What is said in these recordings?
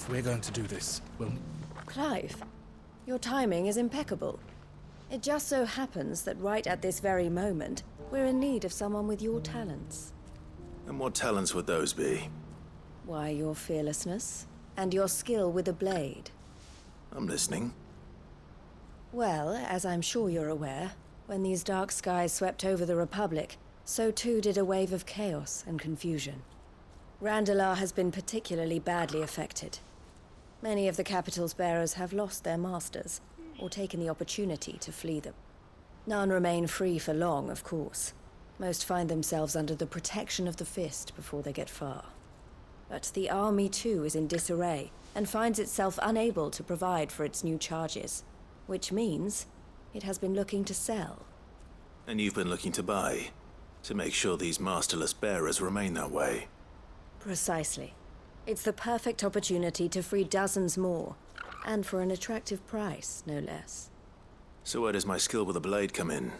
If we're going to do this, we'll... Clive, your timing is impeccable. It just so happens that right at this very moment, we're in need of someone with your talents. And what talents would those be? Why, your fearlessness, and your skill with the blade. I'm listening. Well, as I'm sure you're aware, when these dark skies swept over the Republic, so too did a wave of chaos and confusion. Randalar has been particularly badly affected. Many of the capital's bearers have lost their masters, or taken the opportunity to flee them. None remain free for long, of course. Most find themselves under the protection of the Fist before they get far. But the army too is in disarray, and finds itself unable to provide for its new charges. Which means it has been looking to sell. And you've been looking to buy, to make sure these masterless bearers remain that way. Precisely. It's the perfect opportunity to free dozens more, and for an attractive price, no less. So where does my skill with the blade come in?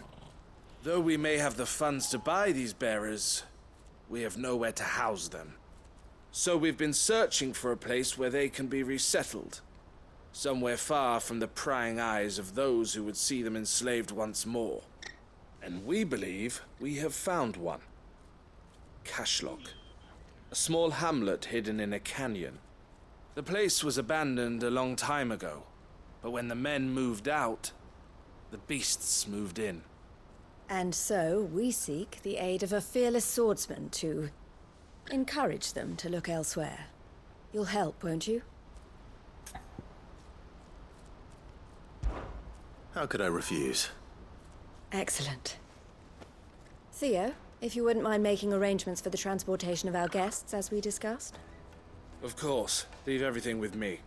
Though we may have the funds to buy these bearers, we have nowhere to house them. So we've been searching for a place where they can be resettled. Somewhere far from the prying eyes of those who would see them enslaved once more. And we believe we have found one. Cashlock. A small hamlet hidden in a canyon. The place was abandoned a long time ago, but when the men moved out, the beasts moved in. And so we seek the aid of a fearless swordsman to encourage them to look elsewhere. You'll help, won't you? How could I refuse? Excellent. Theo, if you wouldn't mind making arrangements for the transportation of our guests, as we discussed. Of course. Leave everything with me.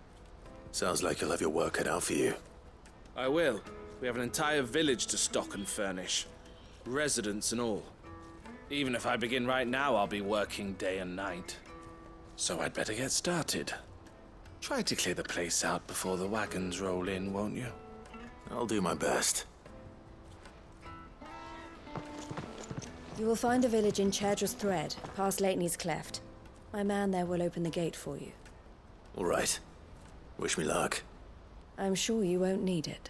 Sounds like you'll have your work cut out for you. I will. We have an entire village to stock and furnish. Residents and all. Even if I begin right now, I'll be working day and night. So I'd better get started. Try to clear the place out before the wagons roll in, won't you? I'll do my best. You will find a village in Chadra's Thread, past Lateney's Cleft. My man there will open the gate for you. All right. Wish me luck. I'm sure you won't need it.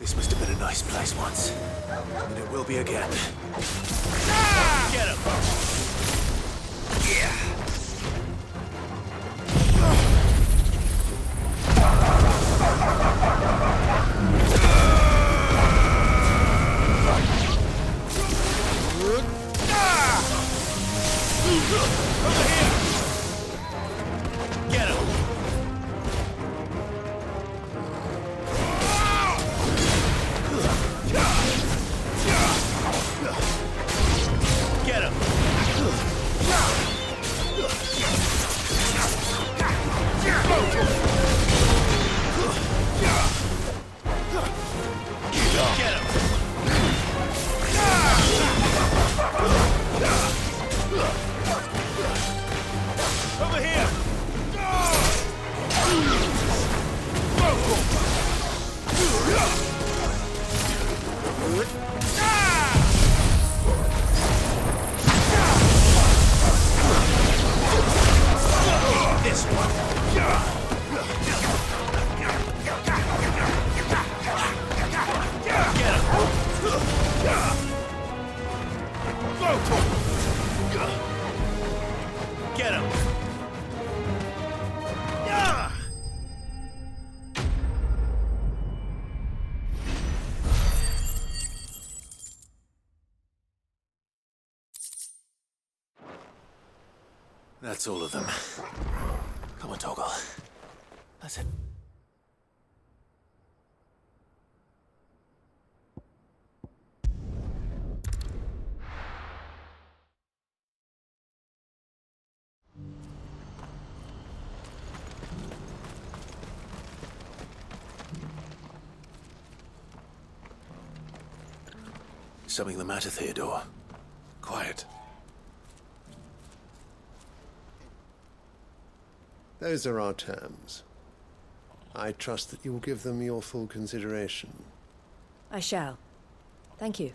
This must have been a nice place once. And it will be again. Get him! Yeah! Over here! Get him! Get him! Get him! That's all of them. Come on, Toggle. That's it. Something the matter, Theodore? Quiet. Those are our terms. I trust that you will give them your full consideration. I shall. Thank you.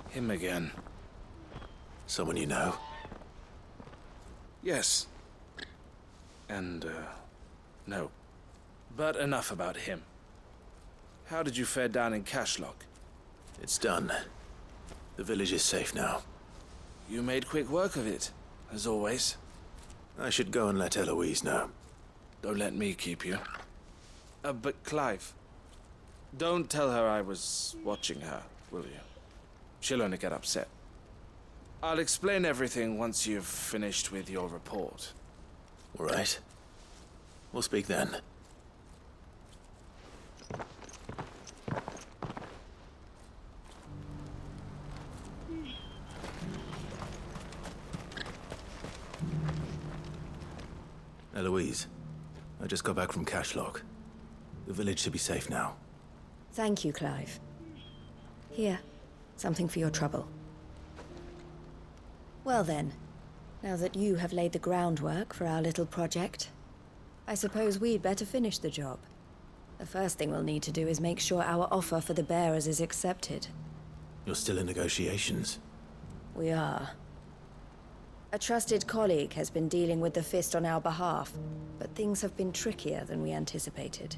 Him again. Someone you know? Yes. And, no. But enough about him. How did you fare down in Cashlock? It's done. The village is safe now. You made quick work of it, as always. I should go and let Eloise know. Don't let me keep you. But Clive, don't tell her I was watching her, will you? She'll only get upset. I'll explain everything once you've finished with your report. All right. We'll speak then. Eloise, I just got back from Cashlock. The village should be safe now. Thank you, Clive. Here, something for your trouble. Well then, now that you have laid the groundwork for our little project, I suppose we'd better finish the job. The first thing we'll need to do is make sure our offer for the bearers is accepted. You're still in negotiations? We are. A trusted colleague has been dealing with the Fist on our behalf, but things have been trickier than we anticipated.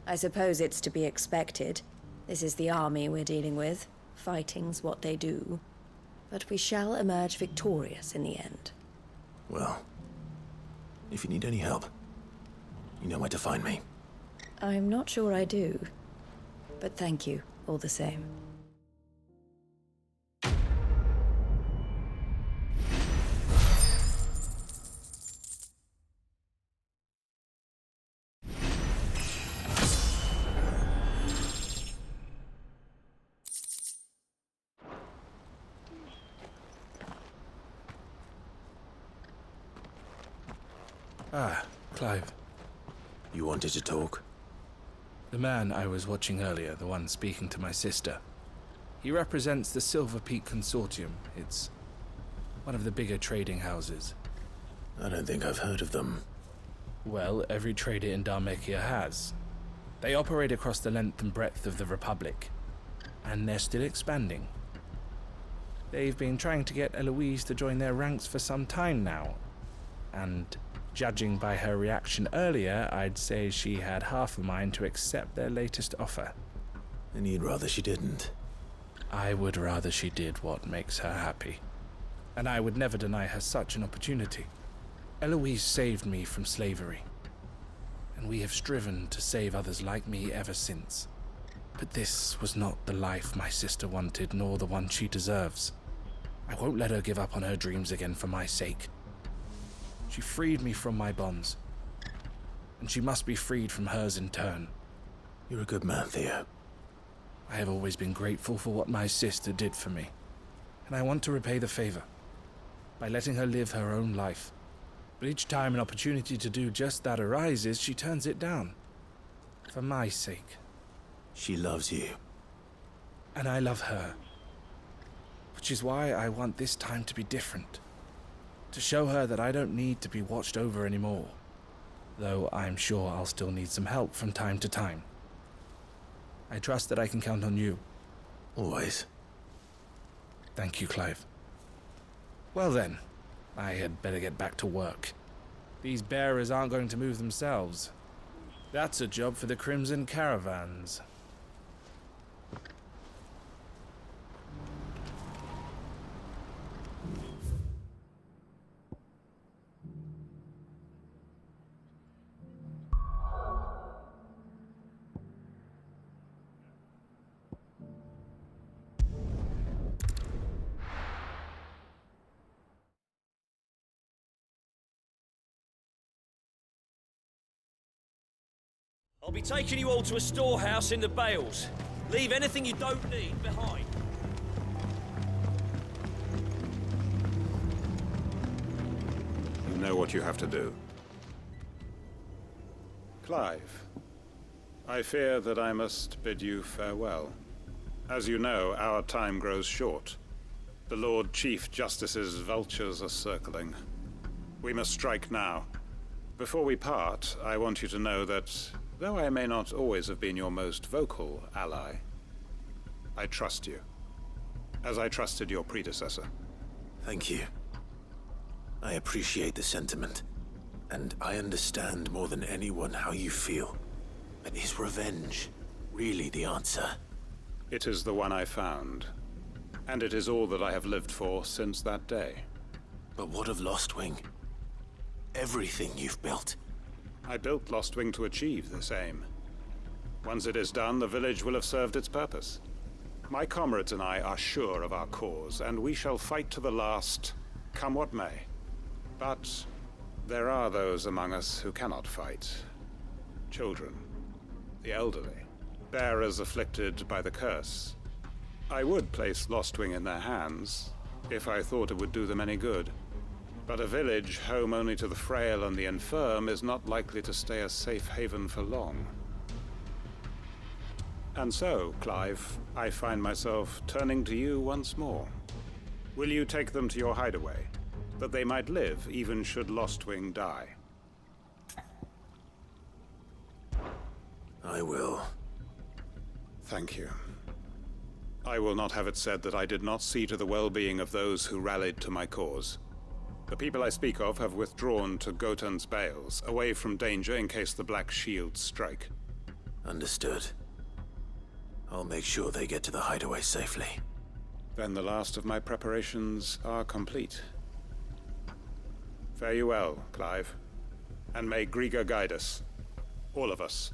I suppose it's to be expected. This is the army we're dealing with. Fighting's what they do. But we shall emerge victorious in the end. Well, if you need any help, you know where to find me. I'm not sure I do. But thank you, all the same. Ah, Clive. You wanted to talk? The man I was watching earlier, the one speaking to my sister. He represents the Silver Peak Consortium. It's one of the bigger trading houses. I don't think I've heard of them. Well, every trader in Dharmekia has. They operate across the length and breadth of the Republic. And they're still expanding. They've been trying to get Eloise to join their ranks for some time now. And judging by her reaction earlier, I'd say she had half a mind to accept their latest offer. And you'd rather she didn't? I would rather she did what makes her happy. And I would never deny her such an opportunity. Eloise saved me from slavery. And we have striven to save others like me ever since. But this was not the life my sister wanted, nor the one she deserves. I won't let her give up on her dreams again for my sake. She freed me from my bonds, and she must be freed from hers in turn. You're a good man, Theo. I have always been grateful for what my sister did for me, and I want to repay the favor by letting her live her own life. But each time an opportunity to do just that arises, she turns it down. For my sake. She loves you. And I love her. Which is why I want this time to be different. To show her that I don't need to be watched over anymore. Though I'm sure I'll still need some help from time to time. I trust that I can count on you. Always. Thank you, Clive. Well then, I had better get back to work. These bearers aren't going to move themselves. That's a job for the Crimson Caravans. I'll be taking you all to a storehouse in the Bales. Leave anything you don't need behind. You know what you have to do. Clive, I fear that I must bid you farewell. As you know, our time grows short. The Lord Chief Justice's vultures are circling. We must strike now. Before we part, I want you to know that, though I may not always have been your most vocal ally, I trust you, as I trusted your predecessor. Thank you. I appreciate the sentiment, and I understand more than anyone how you feel. But is revenge really the answer? It is the one I found, and it is all that I have lived for since that day. But what of Lostwing? Everything you've built. I built Lostwing to achieve this aim. Once it is done, the village will have served its purpose. My comrades and I are sure of our cause, and we shall fight to the last, come what may. But there are those among us who cannot fight. Children, the elderly, bearers afflicted by the curse. I would place Lostwing in their hands, if I thought it would do them any good. But a village home only to the frail and the infirm is not likely to stay a safe haven for long. And so, Clive, I find myself turning to you once more. Will you take them to your hideaway, that they might live even should Lostwing die? I will. Thank you. I will not have it said that I did not see to the well-being of those who rallied to my cause. The people I speak of have withdrawn to Gaultand's Bales, away from danger in case the Black Shields strike. Understood. I'll make sure they get to the hideaway safely. Then the last of my preparations are complete. Fare you well, Clive. And may Griga guide us. All of us.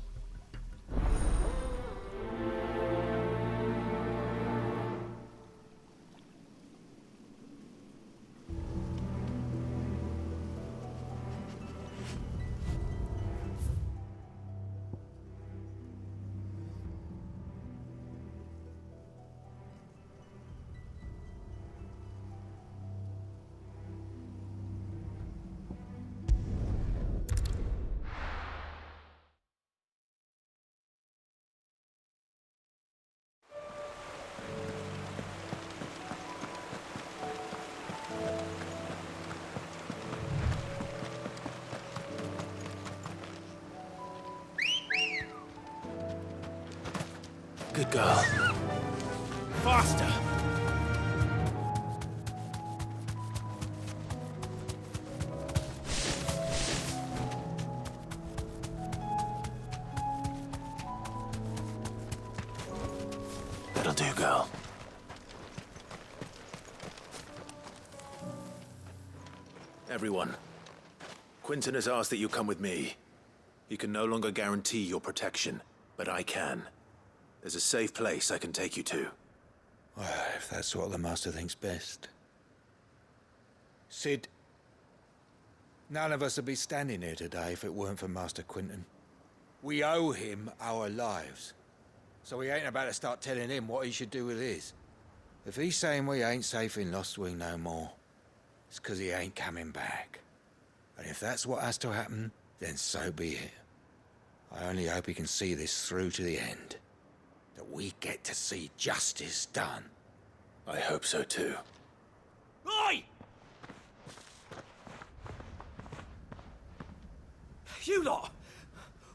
Good girl. Faster! That'll do, girl. Everyone, Quinten has asked that you come with me. He can no longer guarantee your protection, but I can. There's a safe place I can take you to. Well, if that's what the Master thinks best. Sid, none of us would be standing here today if it weren't for Master Quinten. We owe him our lives. So we ain't about to start telling him what he should do with his. If he's saying we ain't safe in Lostwing no more, it's 'cause he ain't coming back. And if that's what has to happen, then so be it. I only hope he can see this through to the end. That we get to see justice done. I hope so too. Oi! You lot!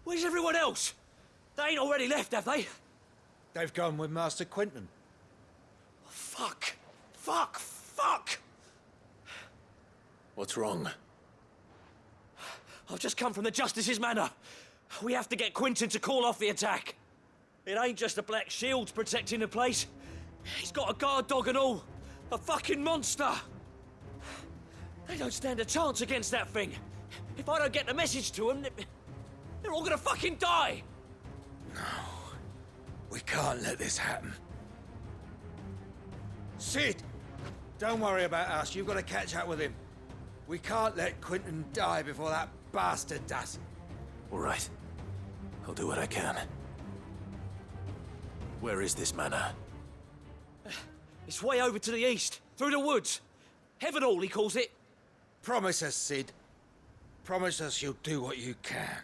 Where's everyone else? They ain't already left, have they? They've gone with Master Quinten. Fuck! Fuck! Fuck! What's wrong? I've just come from the Justice's manor. We have to get Quinten to call off the attack. It ain't just the Black Shields protecting the place. He's got a guard dog and all. A fucking monster. They don't stand a chance against that thing. If I don't get the message to them, they're all gonna fucking die. No. We can't let this happen. Sid! Don't worry about us. You've got to catch up with him. We can't let Quinten die before that bastard does. All right. I'll do what I can. Where is this manor? It's way over to the east, through the woods. Heavenhall, he calls it. Promise us, Sid. Promise us you'll do what you can.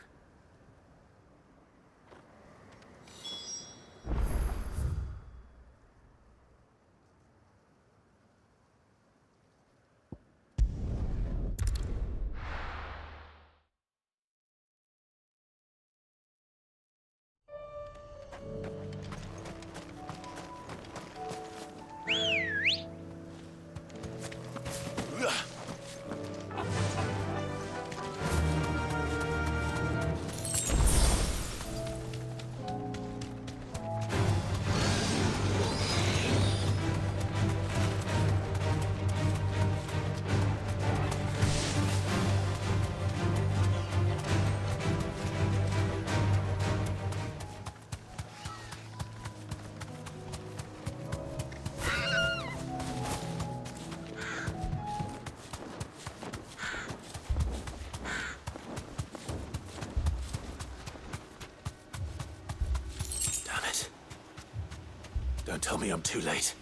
Don't tell me I'm too late.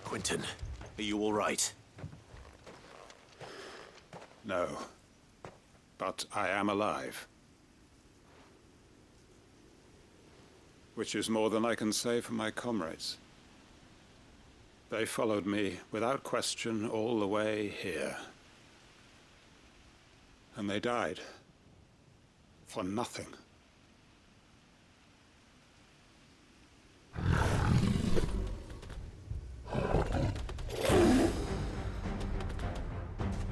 Quinten, are you all right? No. But I am alive. Which is more than I can say for my comrades. They followed me, without question, all the way here. And they died. For nothing.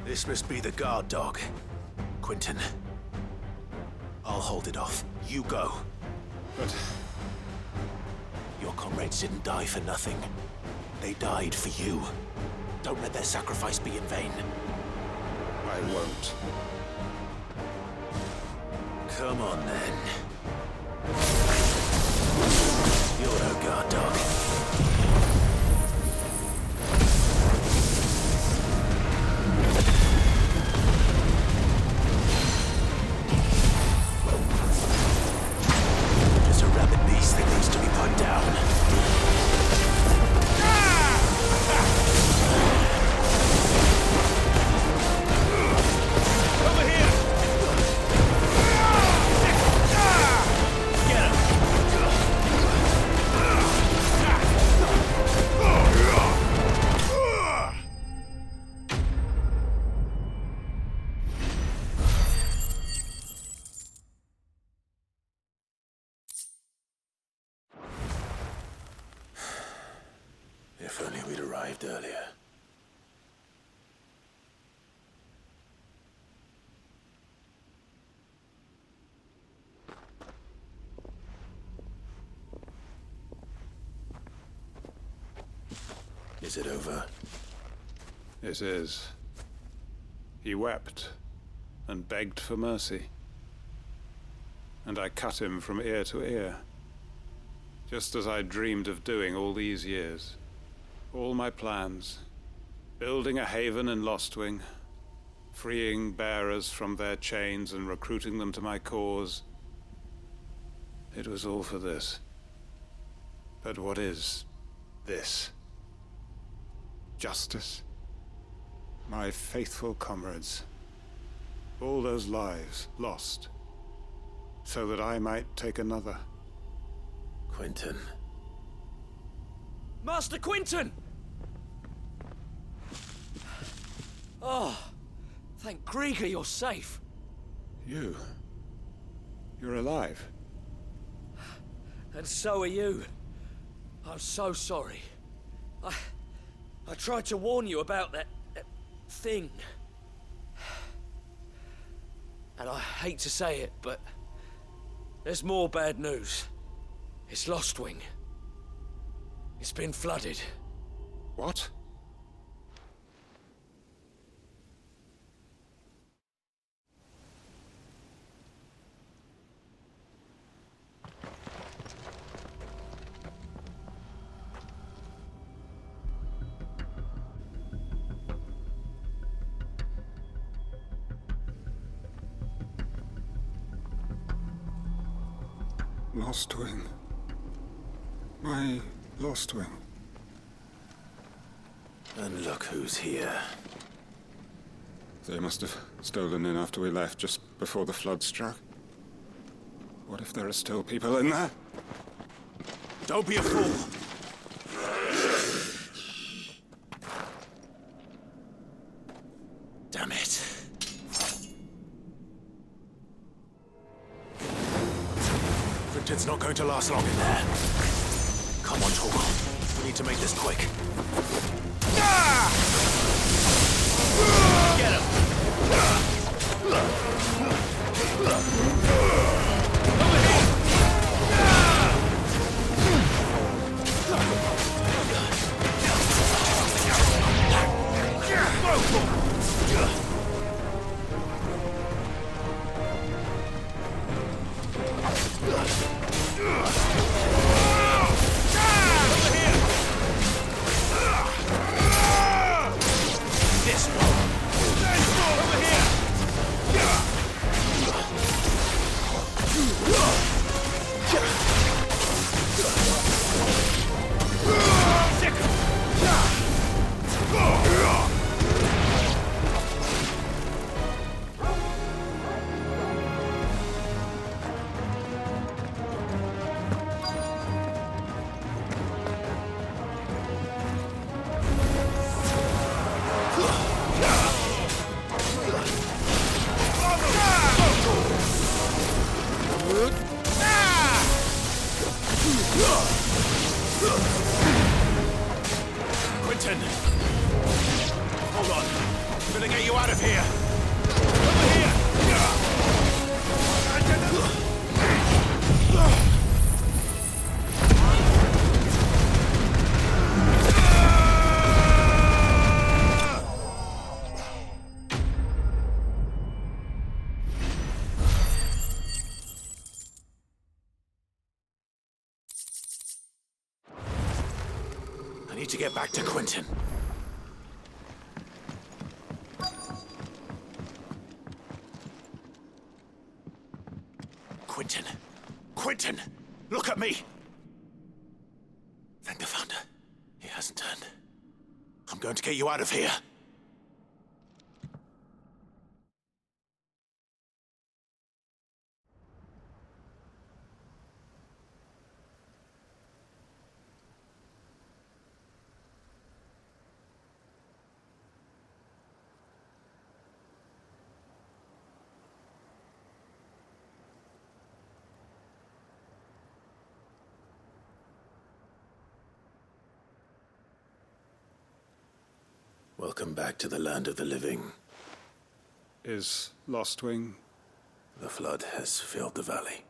This must be the guard dog. Quinten. I'll hold it off. You go. But your comrades didn't die for nothing. They died for you. Don't let their sacrifice be in vain. I won't. Come on, then. You're no guard dog. Just a rabid beast that needs to be put down. If only we'd arrived earlier. Is it over? It is. He wept and begged for mercy. And I cut him from ear to ear. Just as I dreamed of doing all these years. All my plans. Building a haven in Lostwing. Freeing bearers from their chains and recruiting them to my cause. It was all for this. But what is this? Justice? My faithful comrades. All those lives lost. So that I might take another. Quinten. Master Quinten! Oh, thank Grieger you're safe. You're alive. And so are you. I'm so sorry. I tried to warn you about that thing. And I hate to say it, but there's more bad news. It's Lostwing. It's been flooded. What? Lost wing. My lost wing. And look who's here. They must have stolen in after we left, just before the flood struck. What if there are still people in there? Don't be a fool! Damn it. Quinten's not going to last long in there. Come on, Torgal. We need to make this quick. Get him! Quinten! Hold on. I'm gonna get you out of here! Over here! I need to get back to Quinten. Quinten! Quinten! Look at me! Thank the Founder. He hasn't turned. I'm going to get you out of here. Welcome back to the land of the living. Is Lost Wing? The flood has filled the valley.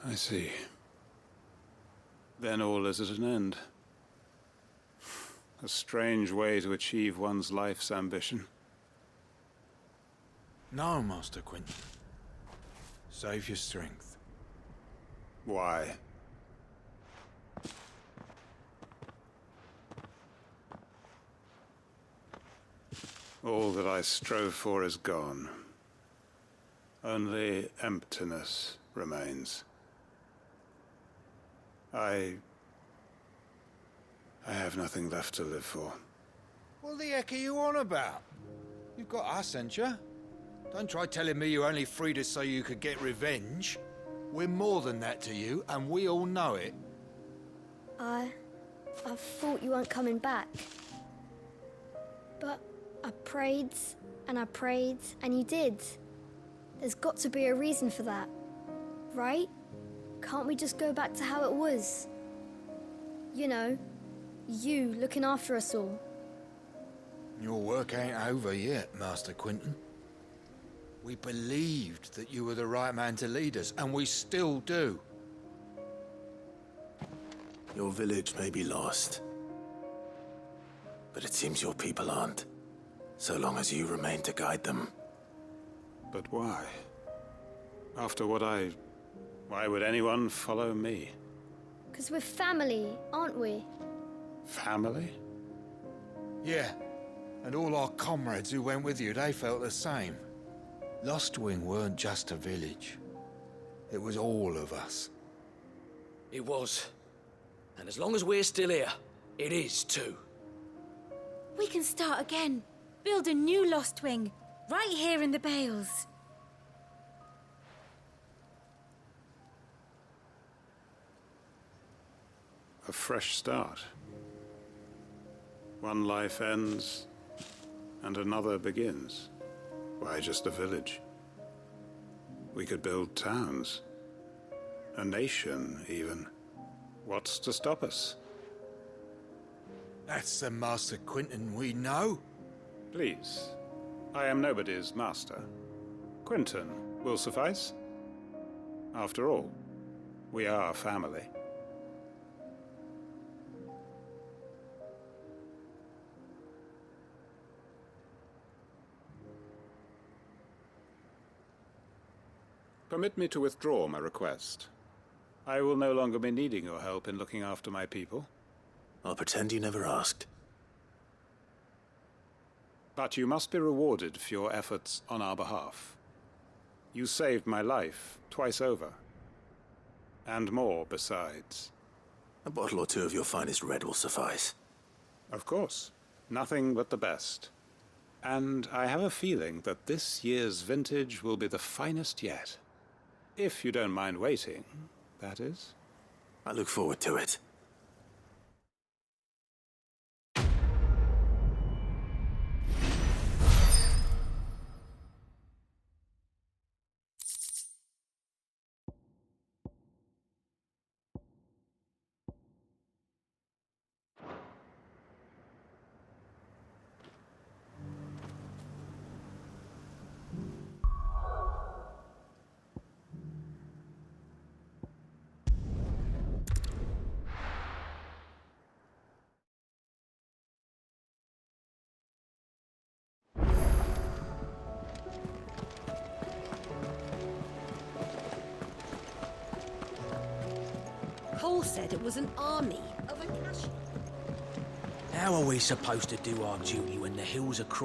I see. Then all is at an end. A strange way to achieve one's life's ambition. No, Master Quinten. Save your strength. Why? All that I strove for is gone. Only emptiness remains. I have nothing left to live for. What the heck are you on about? You've got us, ain't you? Don't try telling me you only freed us so you could get revenge. We're more than that to you, and we all know it. I thought you weren't coming back. But I prayed, and you did. There's got to be a reason for that, right? Can't we just go back to how it was? You know, you looking after us all. Your work ain't over yet, Master Quinten. We believed that you were the right man to lead us, and we still do. Your village may be lost, but it seems your people aren't, so long as you remain to guide them. But why? After what why would anyone follow me? 'Cause we're family, aren't we? Family? Yeah, and all our comrades who went with you, they felt the same. Lostwing weren't just a village. It was all of us. It was. And as long as we're still here, it is too. We can start again. Build a new Lost Wing, right here in the Bales. A fresh start. One life ends, and another begins. Why just a village? We could build towns. A nation, even. What's to stop us? That's the Master Quinten we know. Please. I am nobody's master. Quinten will suffice. After all, we are family. Permit me to withdraw my request. I will no longer be needing your help in looking after my people. I'll pretend you never asked. But you must be rewarded for your efforts on our behalf. You saved my life twice over. And more besides. A bottle or two of your finest red will suffice. Of course. Nothing but the best. And I have a feeling that this year's vintage will be the finest yet. If you don't mind waiting, that is. I look forward to it. Cole said it was an army of Akashic. How are we supposed to do our duty when the hills across